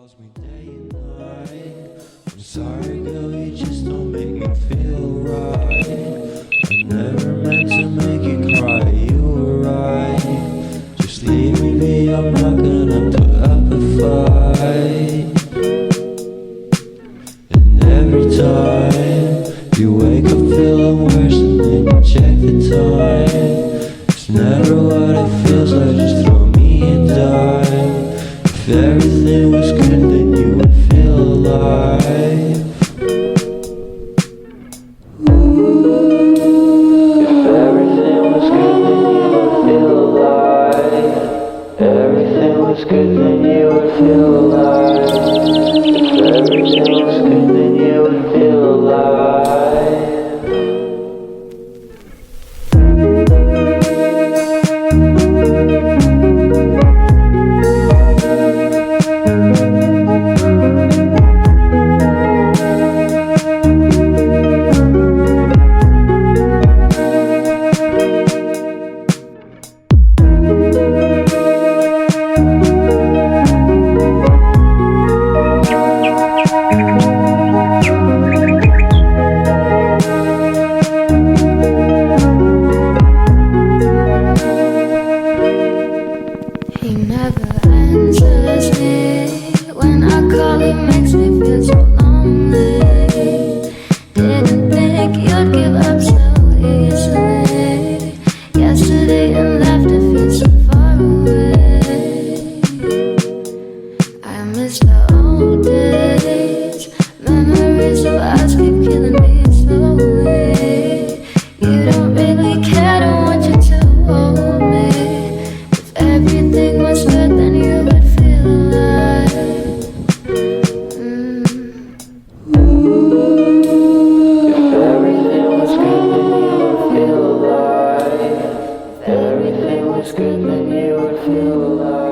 calls me day and night. I'm sorry, girl, you just don't make me feel right. I never meant to make you cry, you were right. Just leave me be, I'm not gonna put up a fight. And every time you wake up feeling worse and then you check the time, it's never what it feels like, just throw me a dime. If everything was good, then you would feel alive. If everything was good, then you would feel alive. Everything was good, then you would feel alive. If everything was good, then you would feel alive. He never answers me. When I call, it makes me feel so lonely. Didn't think you'd give up so easily. Yesterday and laughter feels so far away. I miss the old days. Memories of us keep killing me slowly. You don't really care, don't want you to hold me. Everything was good, then you would feel alive. If everything was good, then you would feel alive. If everything was good, then you would feel alive.